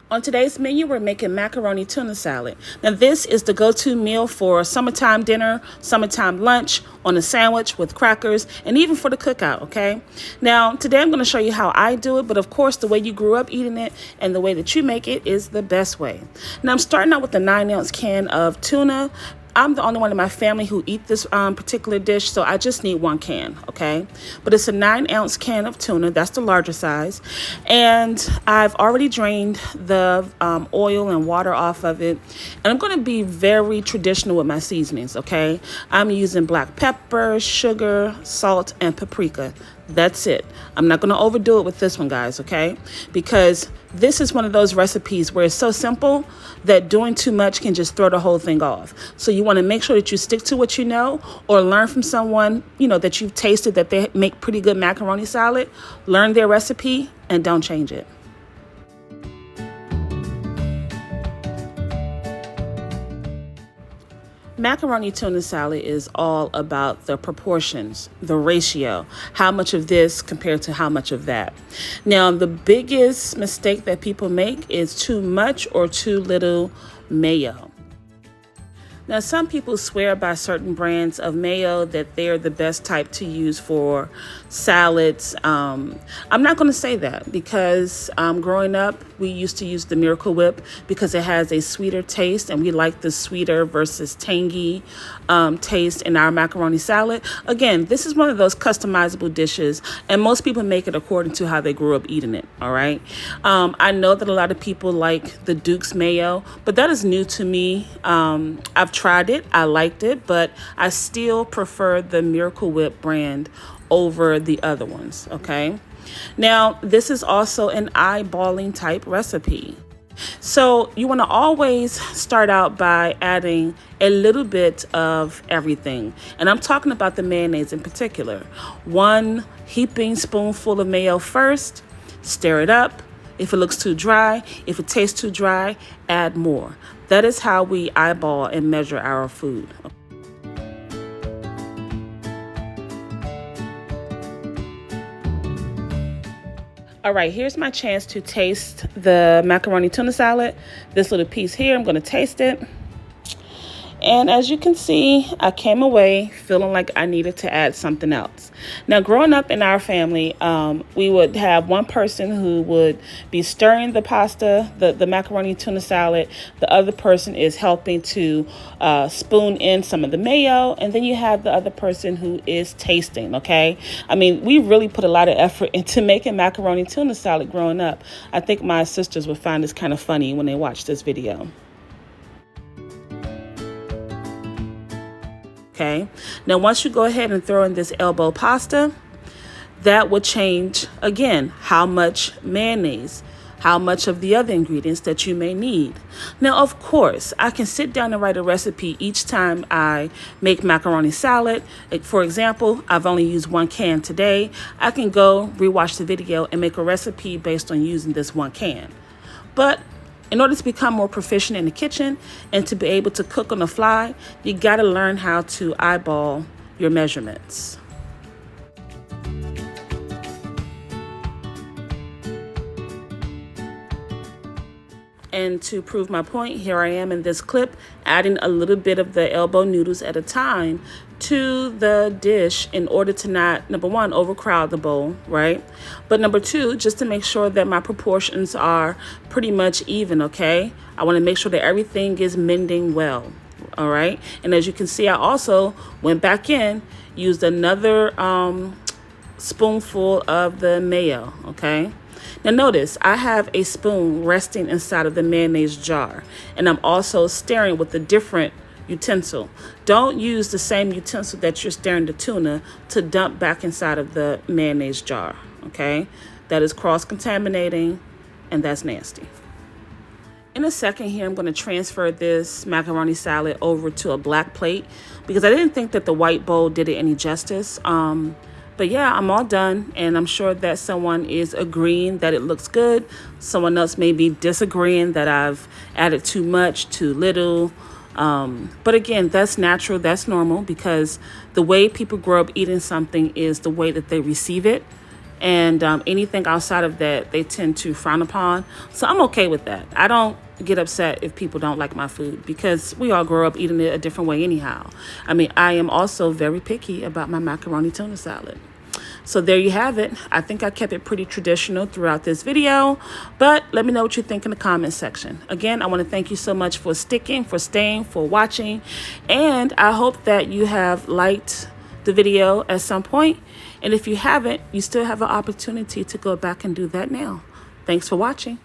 On today's menu, we're making macaroni tuna salad. Now, this is the go-to meal for summertime dinner, summertime lunch, on a sandwich with crackers, and even for the cookout, okay? Now, today I'm going to show you how I do it, but of course, the way you grew up eating it and the way that you make it is the best way. Now, I'm starting out with a 9-ounce can of tuna. I'm the only one in my family who eat this particular dish, so I just need 1 can, okay? But it's a 9-ounce can of tuna. That's the larger size. And I've already drained the oil and water off of it. And I'm going to be very traditional with my seasonings, okay? I'm using black pepper, sugar, salt, and paprika. That's it. I'm not going to overdo it with this one, guys, okay? Because this is one of those recipes where it's so simple that doing too much can just throw the whole thing off. So you want to make sure that you stick to what you know, or learn from someone, that you've tasted that they make pretty good macaroni salad. Learn their recipe and don't change it. Macaroni tuna salad is all about the proportions, the ratio, how much of this compared to how much of that. Now, the biggest mistake that people make is too much or too little mayo. Now, some people swear by certain brands of mayo that they're the best type to use for salads. I'm not going to say that because growing up, we used to use the Miracle Whip because it has a sweeter taste, and we like the sweeter versus tangy taste in our macaroni salad. Again, this is one of those customizable dishes, and most people make it according to how they grew up eating it, all right? I know that a lot of people like the Duke's mayo, but that is new to me. I've tried it, I liked it, but I still prefer the Miracle Whip brand over the other ones, okay? Now, this is also an eyeballing type recipe. So you want to always start out by adding a little bit of everything. And I'm talking about the mayonnaise in particular. 1 heaping spoonful of mayo first, stir it up. If it looks too dry, if it tastes too dry, add more. That is how we eyeball and measure our food. All right, here's my chance to taste the macaroni tuna salad. This little piece here, I'm going to taste it. And as you can see, I came away feeling like I needed to add something else. Now, growing up in our family, we would have one person who would be stirring the pasta, the macaroni tuna salad. The other person is helping to spoon in some of the mayo. And then you have the other person who is tasting, okay? I mean, we really put a lot of effort into making macaroni tuna salad growing up. I think my sisters would find this kind of funny when they watch this video. Okay, now once you go ahead and throw in this elbow pasta, that will change, again, how much mayonnaise, how much of the other ingredients that you may need. Now, of course, I can sit down and write a recipe each time I make macaroni salad. Like, for example, I've only used 1 can today. I can go rewatch the video and make a recipe based on using this 1 can. But in order to become more proficient in the kitchen and to be able to cook on the fly, you got to learn how to eyeball your measurements. And to prove my point, here I am in this clip, adding a little bit of the elbow noodles at a time to the dish in order to not, number 1, overcrowd the bowl, right? But number 2, just to make sure that my proportions are pretty much even, okay? I want to make sure that everything is mending well, all right? And as you can see, I also went back in, used another spoonful of the mayo, okay? Now notice, I have a spoon resting inside of the mayonnaise jar, and I'm also stirring with a different utensil. Don't use the same utensil that you're stirring the tuna to dump back inside of the mayonnaise jar, okay? That is cross-contaminating, and that's nasty. In a second here, I'm going to transfer this macaroni salad over to a black plate because I didn't think that the white bowl did it any justice. But yeah, I'm all done, and I'm sure that someone is agreeing that it looks good. Someone else may be disagreeing that I've added too much, too little. But again, that's natural, that's normal, because the way people grow up eating something is the way that they receive it. And anything outside of that, they tend to frown upon. So I'm okay with that. I don't get upset if people don't like my food because we all grow up eating it a different way anyhow. I mean, I am also very picky about my macaroni tuna salad. So there you have it. I think I kept it pretty traditional throughout this video, but let me know what you think in the comments section. Again, I want to thank you so much for sticking, for staying, for watching, and I hope that you have liked the video at some point. And if you haven't, you still have an opportunity to go back and do that now. Thanks for watching.